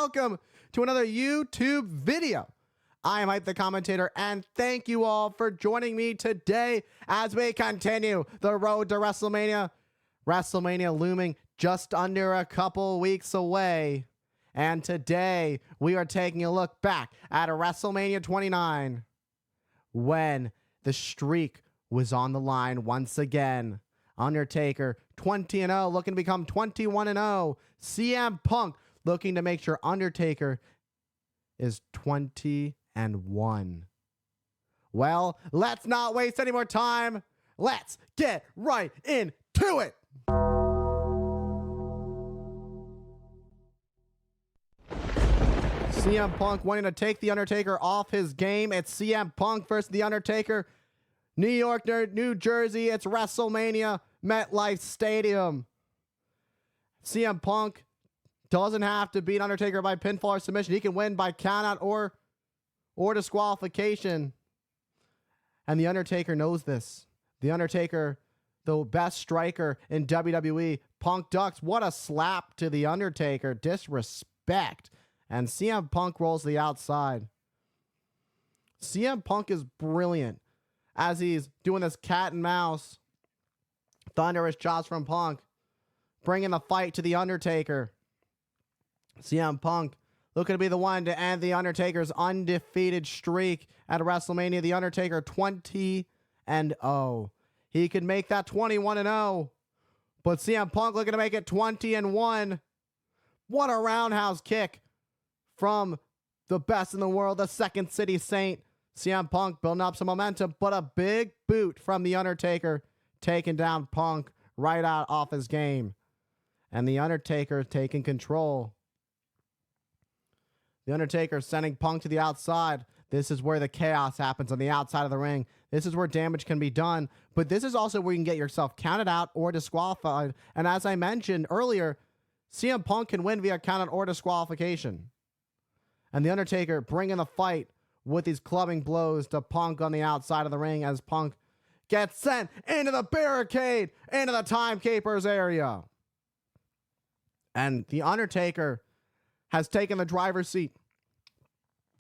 welcome to another YouTube video. I am Hype the Commentator, and thank you all for joining me today as we continue the road to WrestleMania. WrestleMania looming just under a couple weeks away. And today we are taking a look back at WrestleMania 29 when the streak was on the line once again. Undertaker 20-0, looking to become 21-0. CM Punk looking to make sure Undertaker is 20-1. Well, let's not waste any more time. Let's get right into it. CM Punk wanting to take The Undertaker off his game. It's CM Punk versus The Undertaker. New York, New Jersey, it's WrestleMania, MetLife Stadium. CM Punk doesn't have to beat Undertaker by pinfall or submission. He can win by countout or disqualification. And The Undertaker knows this. The Undertaker, the best striker in WWE. Punk ducks. What a slap to The Undertaker. Disrespect. And CM Punk rolls to the outside. CM Punk is brilliant as he's doing this cat and mouse. Thunderous chops from Punk, bringing the fight to The Undertaker. CM Punk looking to be the one to end The Undertaker's undefeated streak at WrestleMania. The Undertaker 20-0. He could make that 21-0, but CM Punk looking to make it 20-1. What a roundhouse kick from the best in the world, the Second City Saint. CM Punk building up some momentum, but a big boot from The Undertaker, taking down Punk right out off his game. And The Undertaker taking control. The Undertaker sending Punk to the outside. This is where the chaos happens on the outside of the ring. This is where damage can be done. But this is also where you can get yourself counted out or disqualified. And as I mentioned earlier, CM Punk can win via countout or disqualification. And The Undertaker bringing the fight with these clubbing blows to Punk on the outside of the ring as Punk gets sent into the barricade, into the timekeeper's area. And The Undertaker has taken the driver's seat.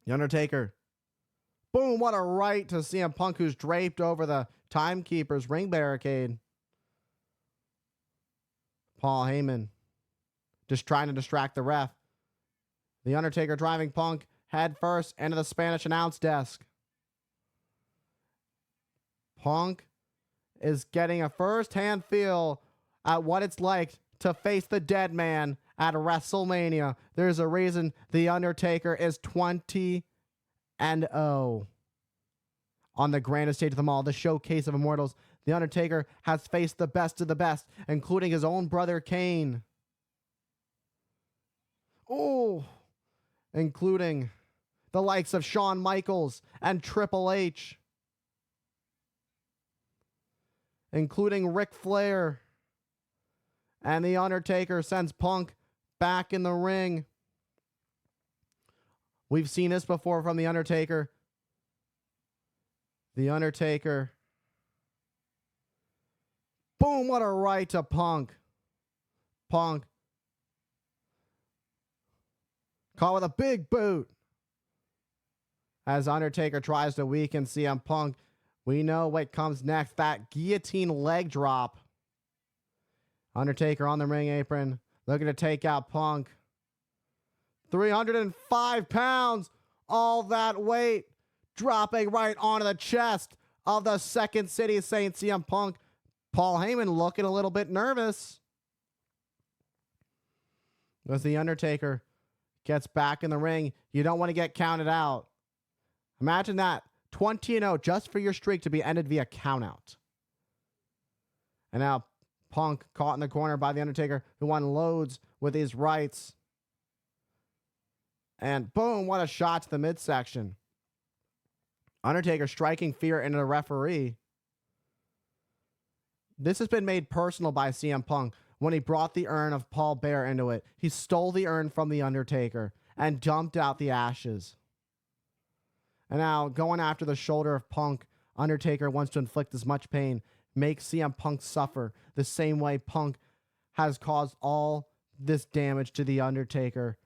The Undertaker, boom, what a right to CM Punk, who's draped over the timekeeper's ring barricade. Paul Heyman just trying to distract the ref. The Undertaker driving Punk head first into the Spanish announce desk. Punk is getting a first-hand feel at what it's like to face the dead man at WrestleMania. There's a reason The Undertaker is 20-0 on the grandest stage of them all, the Showcase of Immortals. The Undertaker has faced the best of the best, including his own brother Kane. Oh, including the likes of Shawn Michaels and Triple H, including Ric Flair. And The Undertaker sends Punk back in the ring. We've seen this before from The Undertaker. The Undertaker. Boom, what a right to Punk. Punk caught with a big boot. As Undertaker tries to weaken CM Punk, we know what comes next. That guillotine leg drop. Undertaker on the ring apron, looking to take out Punk. 305 pounds, all that weight, dropping right onto the chest of the Second City Saint CM Punk. Paul Heyman looking a little bit nervous as The Undertaker gets back in the ring. You don't want to get counted out. Imagine that, 20-0 just for your streak to be ended via countout. And now Punk caught in the corner by The Undertaker, who unloads with his rights. And boom, what a shot to the midsection. Undertaker striking fear into the referee. This has been made personal by CM Punk when he brought the urn of Paul Bearer into it. He stole the urn from The Undertaker and dumped out the ashes. And now, going after the shoulder of Punk, Undertaker wants to inflict as much pain, make CM Punk suffer the same way Punk has caused all this damage to The Undertaker.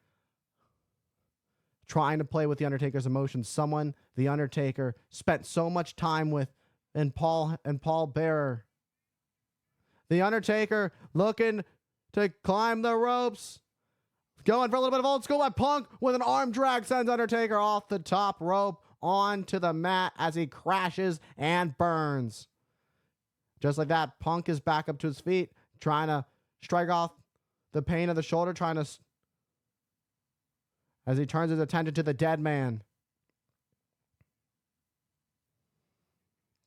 trying to play with The Undertaker's emotions. Someone The Undertaker spent so much time with, and Paul Bearer. The Undertaker looking to climb the ropes. Going for a little bit of old school, but Punk with an arm drag sends Undertaker off the top rope onto the mat as he crashes and burns. Just like that, Punk is back up to his feet, trying to strike off the pain of the shoulder, as he turns his attention to the dead man.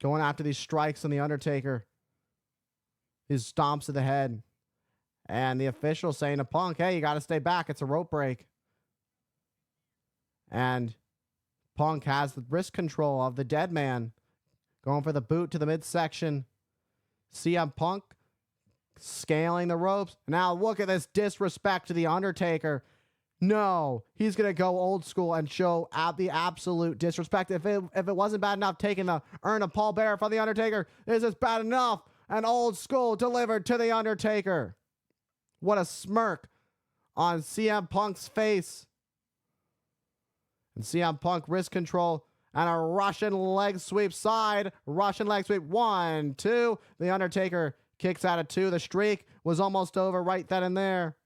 Going after these strikes on The Undertaker. These stomps to the head. And the official saying to Punk, hey, you got to stay back. It's a rope break. And Punk has the wrist control of the dead man. Going for the boot to the midsection. CM Punk scaling the ropes. Now look at this disrespect to The Undertaker. No, he's going to go old school and show the absolute disrespect. If it wasn't bad enough taking the urn of Paul Bearer from The Undertaker, this is bad enough. An old school delivered to The Undertaker. What a smirk on CM Punk's face. And CM Punk wrist control and a Russian leg sweep side. Russian leg sweep. 1, 2. The Undertaker kicks out of 2. The streak was almost over right then and there.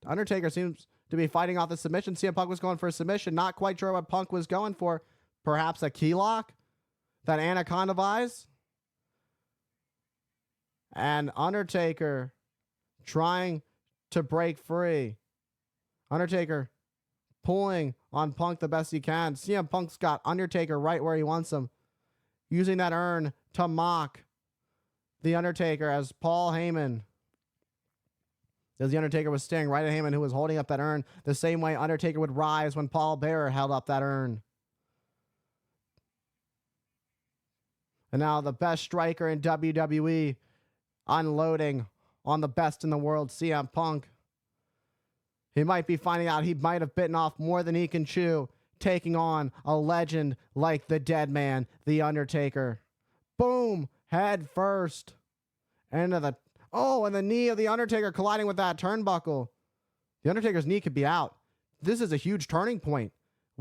Undertaker seems to be fighting off the submission. CM Punk was going for a submission. Not quite sure what Punk was going for. Perhaps a key lock? That Anaconda Vise? And Undertaker trying to break free. Undertaker pulling on Punk the best he can. CM Punk's got Undertaker right where he wants him. Using that urn to mock The Undertaker as Paul Heyman. As The Undertaker was staring right at Heyman, who was holding up that urn the same way Undertaker would rise when Paul Bearer held up that urn. And now the best striker in WWE unloading on the best in the world, CM Punk. He might be finding out he might have bitten off more than he can chew, taking on a legend like the dead man, The Undertaker. Boom! Head first. And the knee of The Undertaker colliding with that turnbuckle. The Undertaker's knee could be out. This is a huge turning point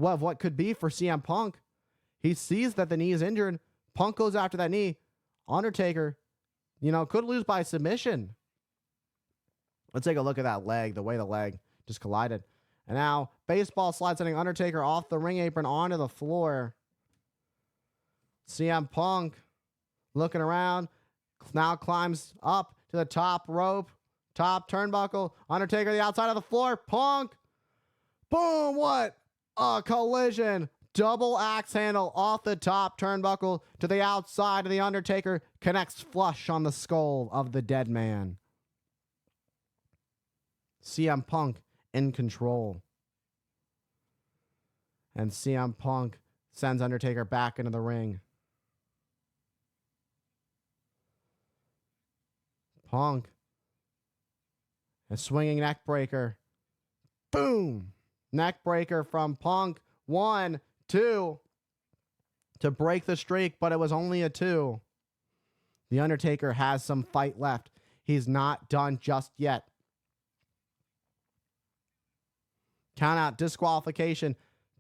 of what could be for CM Punk. He sees that the knee is injured. Punk goes after that knee. Undertaker, could lose by submission. Let's take a look at that leg, the way the leg just collided. And now, baseball slide sending Undertaker off the ring apron onto the floor. CM Punk looking around, now climbs up to the top rope, top turnbuckle. Undertaker the outside of the floor. Punk. Boom, what a collision. Double axe handle off the top turnbuckle to the outside of The Undertaker. Connects flush on the skull of the dead man. CM Punk in control. And CM Punk sends Undertaker back into the ring. Punk. A swinging neck breaker. Boom. Neck breaker from Punk. 1, 2. To break the streak, but it was only a 2. The Undertaker has some fight left. He's not done just yet. Count out, disqualification,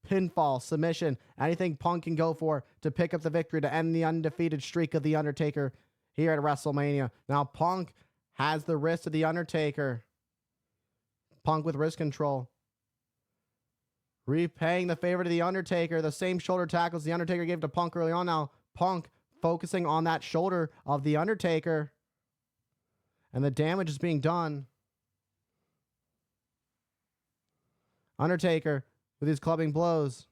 pinfall, submission, anything Punk can go for to pick up the victory to end the undefeated streak of The Undertaker here at WrestleMania. Now Punk has the wrist of The Undertaker. Punk with wrist control. Repaying the favor to The Undertaker. The same shoulder tackles The Undertaker gave to Punk early on. Now Punk focusing on that shoulder of The Undertaker. And the damage is being done. Undertaker with his clubbing blows.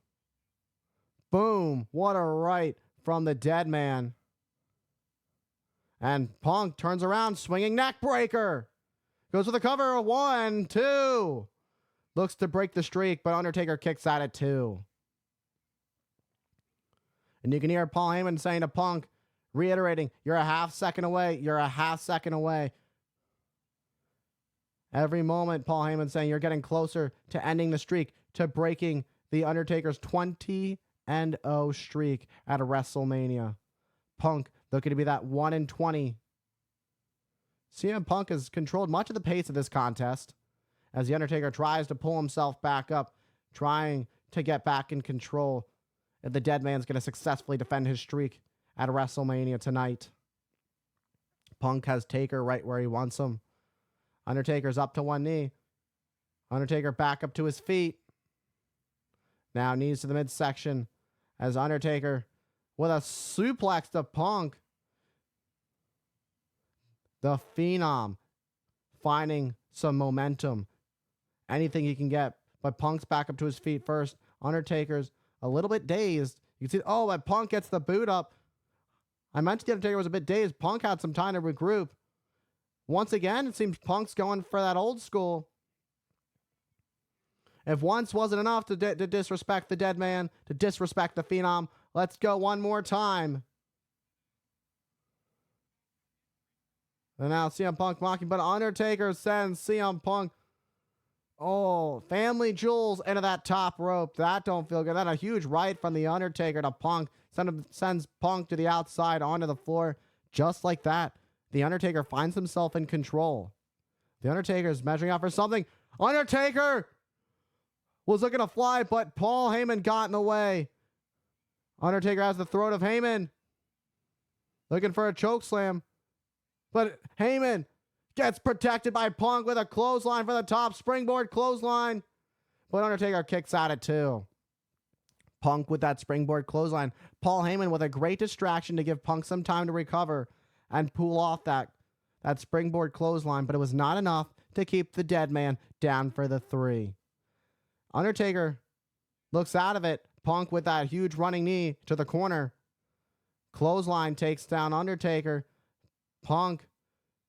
Boom. What a right from the dead man. And Punk turns around, swinging neck breaker. Goes for the cover. 1, 2. Looks to break the streak, but Undertaker kicks out at 2. And you can hear Paul Heyman saying to Punk, reiterating, you're a half second away. You're a half second away. Every moment, Paul Heyman saying you're getting closer to ending the streak, to breaking The Undertaker's 20-0 streak at WrestleMania. Punk looking to be that 1-20. CM Punk has controlled much of the pace of this contest. as The Undertaker tries to pull himself back up, trying to get back in control. If the dead man's going to successfully defend his streak at WrestleMania tonight. Punk has Taker right where he wants him. Undertaker's up to one knee. Undertaker back up to his feet. Now knees to the midsection as Undertaker with a suplex to Punk. The Phenom finding some momentum. Anything he can get. But Punk's back up to his feet first. Undertaker's a little bit dazed. You can see, oh, but Punk gets the boot up. I mentioned the Undertaker was a bit dazed. Punk had some time to regroup. Once again, it seems Punk's going for that old school. If once wasn't enough to disrespect the dead man, to disrespect the Phenom, let's go one more time. And now CM Punk mocking, but Undertaker sends CM Punk, family jewels into that top rope. That don't feel good. That a huge right from the Undertaker to Punk. Sends Punk to the outside onto the floor. Just like that, the Undertaker finds himself in control. The Undertaker is measuring out for something. Undertaker was looking to fly, but Paul Heyman got in the way. Undertaker has the throat of Heyman. Looking for a chokeslam. But Heyman gets protected by Punk with a clothesline for the top. Springboard clothesline. But Undertaker kicks at it too. Punk with that springboard clothesline. Paul Heyman with a great distraction to give Punk some time to recover and pull off that springboard clothesline. But it was not enough to keep the dead man down for the 3. Undertaker looks out of it. Punk with that huge running knee to the corner. Clothesline takes down Undertaker. Punk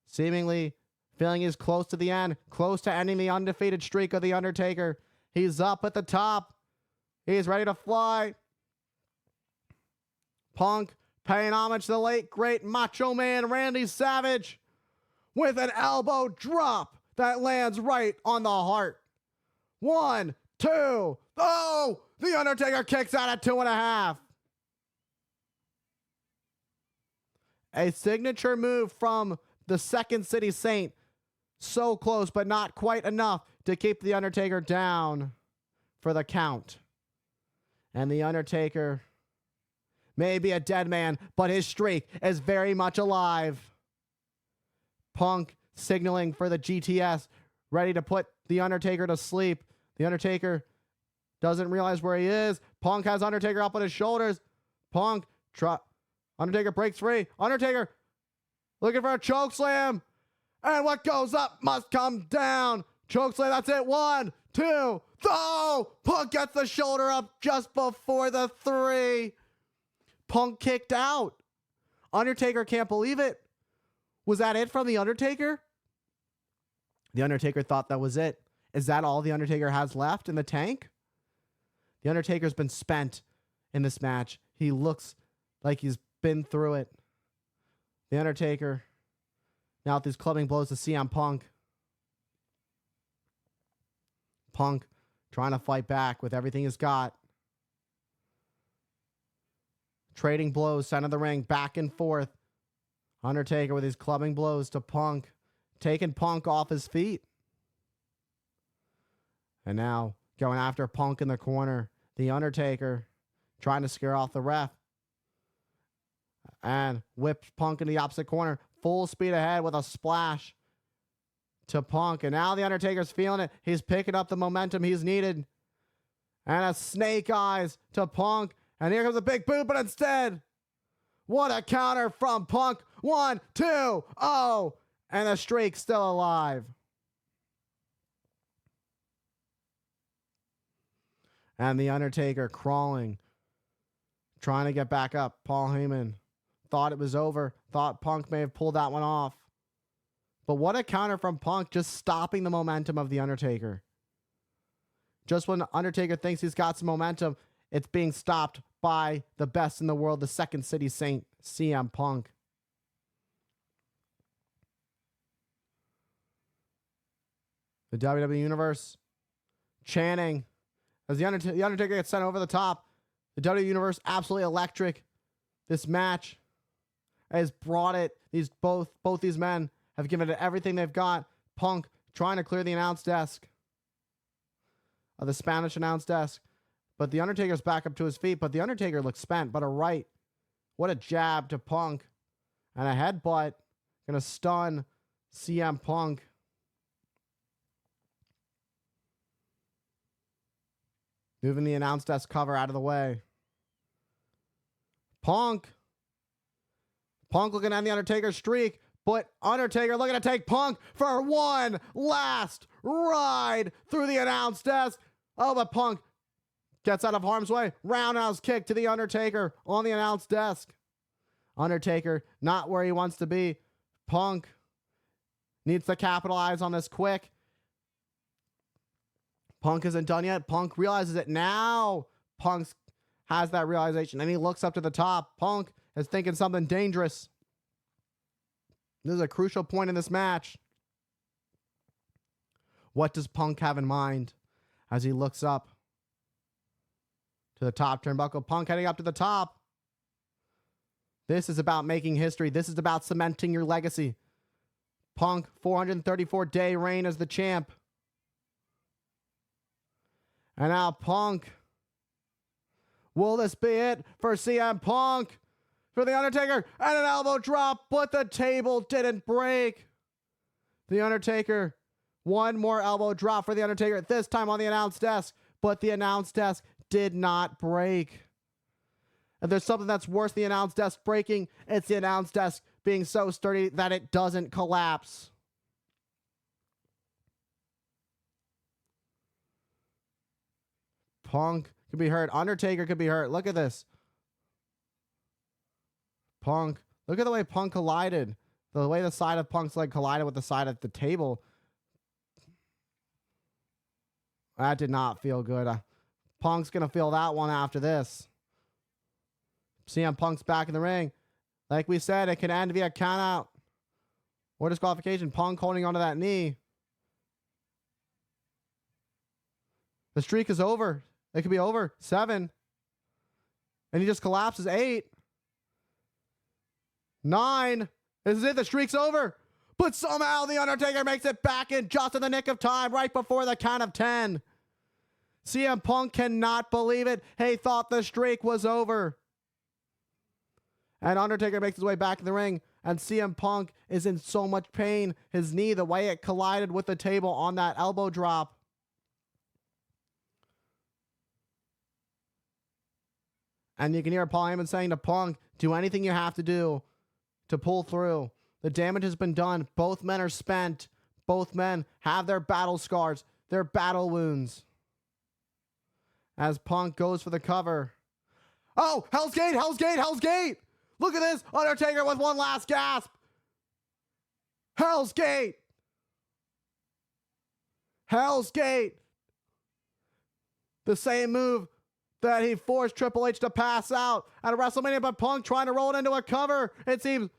seemingly feeling he's close to the end, close to ending the undefeated streak of the Undertaker. He's up at the top. He's ready to fly. Punk paying homage to the late, great Macho Man Randy Savage with an elbow drop that lands right on the heart. 1, 2. Oh, the Undertaker kicks out at 2.5. A signature move from the Second City Saint. So close, but not quite enough to keep the Undertaker down for the count. And the Undertaker may be a dead man, but his streak is very much alive. Punk signaling for the GTS, ready to put the Undertaker to sleep. The Undertaker doesn't realize where he is. Punk has Undertaker up on his shoulders. Undertaker breaks free. Undertaker looking for a chokeslam. And what goes up must come down. Chokeslam, that's it. 1, 2, oh! Punk gets the shoulder up just before the 3. Punk kicked out. Undertaker can't believe it. Was that it from the Undertaker? The Undertaker thought that was it. Is that all the Undertaker has left in the tank? The Undertaker's been spent in this match. He looks like he's been through it. The Undertaker now with these clubbing blows to CM Punk. Punk trying to fight back with everything he's got. Trading blows, center of the ring, back and forth. Undertaker with his clubbing blows to Punk, taking Punk off his feet. And now going after Punk in the corner. The Undertaker trying to scare off the ref. And whips Punk in the opposite corner. Full speed ahead with a splash to Punk. And now the Undertaker's feeling it. He's picking up the momentum he's needed. And a snake eyes to Punk. And here comes a big boot, but instead, what a counter from Punk. 1, 2, oh. And the streak's still alive. And the Undertaker crawling, trying to get back up. Paul Heyman thought it was over, thought Punk may have pulled that one off. But what a counter from Punk, just stopping the momentum of the Undertaker. Just when Undertaker thinks he's got some momentum, it's being stopped by the best in the world, the Second City Saint, CM Punk. The WWE Universe chanting as the Undertaker gets sent over the top. The WWE Universe absolutely electric. This match has brought it. Both these men have given it everything they've got. Punk trying to clear the announce desk. of the Spanish announce desk. But the Undertaker's back up to his feet, but the Undertaker looks spent. But a right. What a jab to Punk. And a headbutt. Gonna stun CM Punk. Moving the announce desk cover out of the way. Punk looking to end the Undertaker's streak, but Undertaker looking to take Punk for one last ride through the announce desk. Oh, but Punk gets out of harm's way. Roundhouse kick to the Undertaker on the announce desk. Undertaker not where he wants to be. Punk needs to capitalize on this quick. Punk isn't done yet. Punk realizes it now. Punk has that realization, and he looks up to the top. Punk is thinking something dangerous. This is a crucial point in this match. What does Punk have in mind as he looks up to the top turnbuckle? Punk heading up to the top. This is about making history. This is about cementing your legacy. Punk, 434-day reign as the champ. And now Punk. Will this be it for CM Punk? For the Undertaker, and an elbow drop, but the table didn't break. The Undertaker, one more elbow drop for the Undertaker, this time on the announce desk, but the announce desk did not break. If there's something that's worse than the announce desk breaking, it's the announce desk being so sturdy that it doesn't collapse. Punk could be hurt. Undertaker could be hurt. Look at this. Punk. Look at the way Punk collided. The way the side of Punk's leg collided with the side of the table. That did not feel good. Punk's going to feel that one after this. CM Punk's back in the ring. Like we said, it can end via count out or disqualification. Punk holding onto that knee. The streak is over. It could be over. 7. And he just collapses. 8. 9. This is it. The streak's over. But somehow the Undertaker makes it back in just in the nick of time, right before the count of 10. CM Punk cannot believe it. He thought the streak was over. And Undertaker makes his way back in the ring. And CM Punk is in so much pain. His knee, the way it collided with the table on that elbow drop. And you can hear Paul Heyman saying to Punk, do anything you have to do to pull through. The damage has been done. Both men are spent. Both men have their battle scars, their battle wounds. As Punk goes for the cover. Oh, Hell's Gate, Hell's Gate, Hell's Gate. Look at this. Undertaker with one last gasp. Hell's Gate. Hell's Gate. The same move that he forced Triple H to pass out at WrestleMania, but Punk trying to roll it into a cover. It seems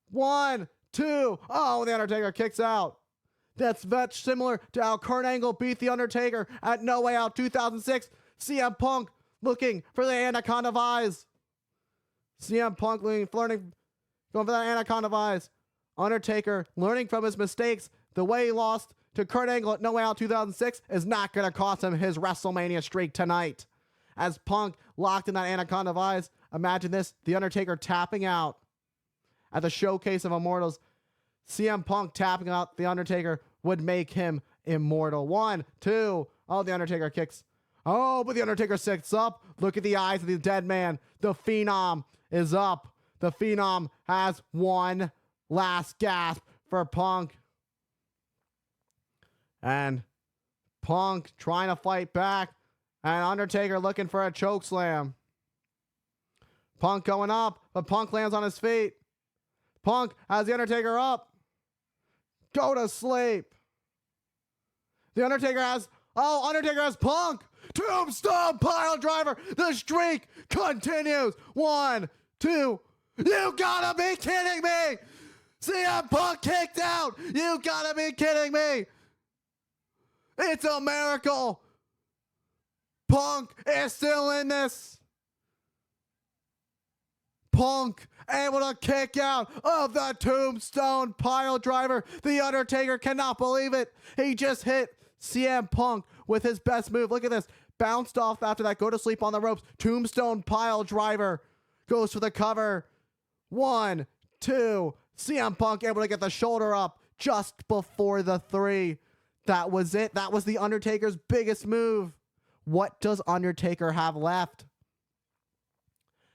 1, 2. Oh, the Undertaker kicks out. That's much similar to how Kurt Angle beat the Undertaker at No Way Out 2006. CM Punk looking for the Anaconda Vise. CM Punk going for that Anaconda Vise. Undertaker learning from his mistakes. The way he lost to Kurt Angle at No Way Out 2006 is not going to cost him his WrestleMania streak tonight. As Punk locked in that Anaconda Vise, imagine this, the Undertaker tapping out at the Showcase of Immortals. CM Punk tapping out the Undertaker would make him immortal. 1, 2. Oh, the Undertaker kicks. Oh, but the Undertaker sits up. Look at the eyes of the dead man. The Phenom is up. The Phenom has one last gasp for Punk. And Punk trying to fight back. And Undertaker looking for a choke slam. Punk going up, but Punk lands on his feet. Punk has the Undertaker up. Go to sleep. The Undertaker has Punk. Tombstone pile driver. The streak continues. 1, 2. You gotta be kidding me. CM Punk kicked out. You gotta be kidding me. It's a miracle. Punk is still in this. Punk able to kick out of the Tombstone pile driver. The Undertaker cannot believe it. He just hit CM Punk with his best move. Look at this. Bounced off after that. Go to sleep on the ropes. Tombstone pile driver. Goes for the cover. 1, 2. CM Punk able to get the shoulder up just before the 3. That was it. That was The Undertaker's biggest move. What does Undertaker have left?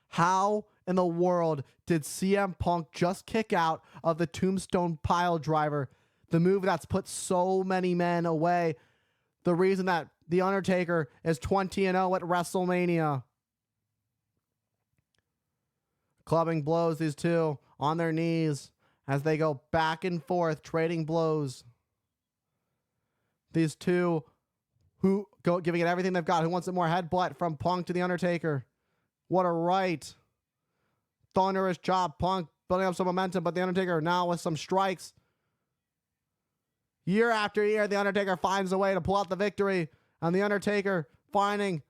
How in the world did CM Punk just kick out of the Tombstone pile driver? The move that's put so many men away. The reason that The Undertaker is 20-0 at WrestleMania. Clubbing blows, these two on their knees as they go back and forth, trading blows. These two who go giving it everything they've got. Who wants it more? Headbutt from Punk to The Undertaker. What a right. Thunderous job. Punk building up some momentum, but The Undertaker now with some strikes. Year after year, The Undertaker finds a way to pull out the victory. And The Undertaker finding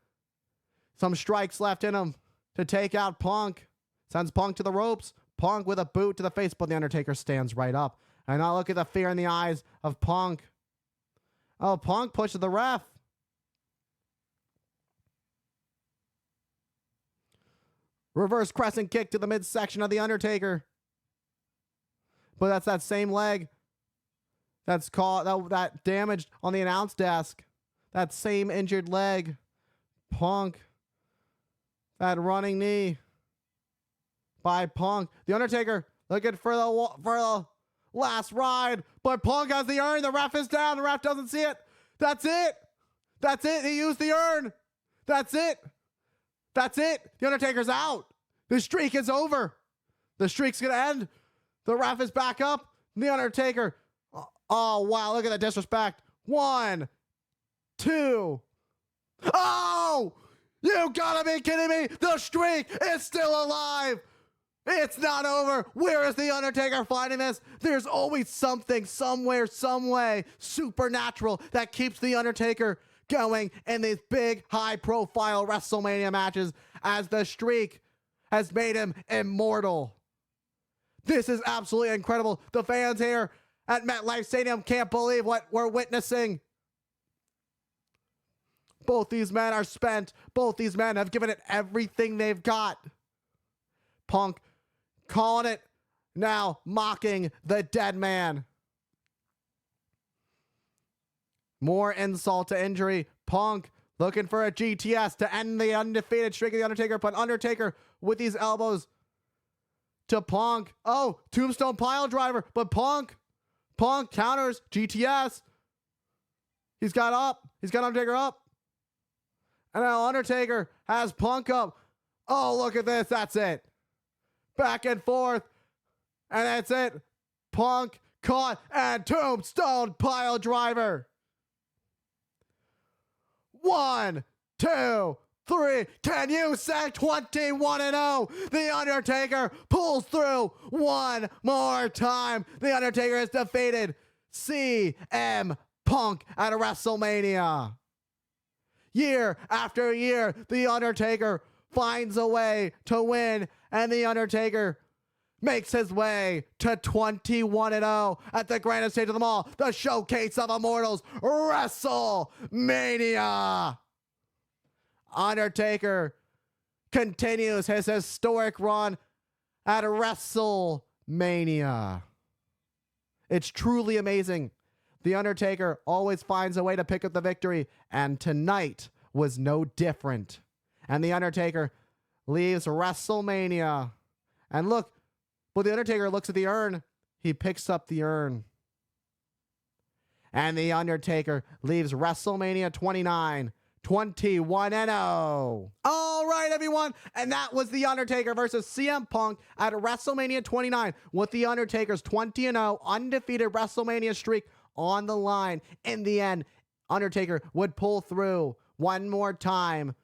some strikes left in him to take out Punk. Sends Punk to the ropes. Punk with a boot to the face, but The Undertaker stands right up. And now look at the fear in the eyes of Punk. Oh, Punk pushes the ref. Reverse crescent kick to the midsection of The Undertaker. But that's that same leg that's caught, that damaged on the announce desk. That same injured leg. Punk. That running knee by Punk. The Undertaker looking for the last ride. But Punk has the urn. The ref is down. The ref doesn't see it. That's it. That's it. He used the urn. That's it. That's it. The Undertaker's out. The streak is over. The streak's going to end. The ref is back up. The Undertaker. Oh, wow. Look at the disrespect. 1, 2. Oh! You gotta be kidding me. The streak is still alive. It's not over. Where is The Undertaker finding this? There's always something, somewhere, some way, supernatural that keeps The Undertaker going in these big, high-profile WrestleMania matches as the streak has made him immortal. This is absolutely incredible. The fans here at MetLife Stadium can't believe what we're witnessing. Both these men are spent. Both these men have given it everything they've got. Punk calling it now, mocking the dead man. More insult to injury. Punk looking for a GTS to end the undefeated streak of The Undertaker, but Undertaker with these elbows to Punk. Oh, Tombstone pile driver, but Punk counters GTS. He's got Undertaker up. And now Undertaker has Punk up. Oh, look at this. That's it. Back and forth. And that's it. Punk caught and Tombstone pile driver. 1, 2, 3. Can you say 21-0? The Undertaker pulls through one more time. The Undertaker has defeated CM Punk at WrestleMania. Year after year, The Undertaker finds a way to win, and The Undertaker makes his way to 21-0 at the grandest stage of them all, the Showcase of Immortals, WrestleMania. Undertaker continues his historic run at WrestleMania. It's truly amazing. The Undertaker always finds a way to pick up the victory, and tonight was no different. And The Undertaker leaves WrestleMania. And look, but The Undertaker looks at the urn. He picks up the urn. And The Undertaker leaves WrestleMania 29, 21-0. All right, everyone. And that was The Undertaker versus CM Punk at WrestleMania 29 with The Undertaker's 20-0 undefeated WrestleMania streak on the line. In the end, Undertaker would pull through one more time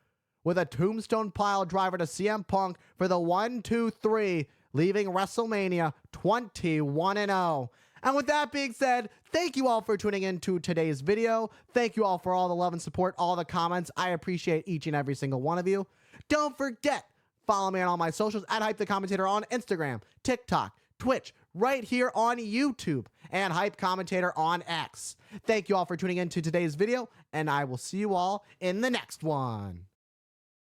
with a tombstone pile driver to CM Punk for the 1-2-3, leaving WrestleMania 21-0. And with that being said, thank you all for tuning in to today's video. Thank you all for all the love and support, all the comments. I appreciate each and every single one of you. Don't forget, follow me on all my socials at Hype the Commentator on Instagram, TikTok, Twitch, right here on YouTube and Hype Commentator on X. Thank you all for tuning in to today's video, and I will see you all in the next one.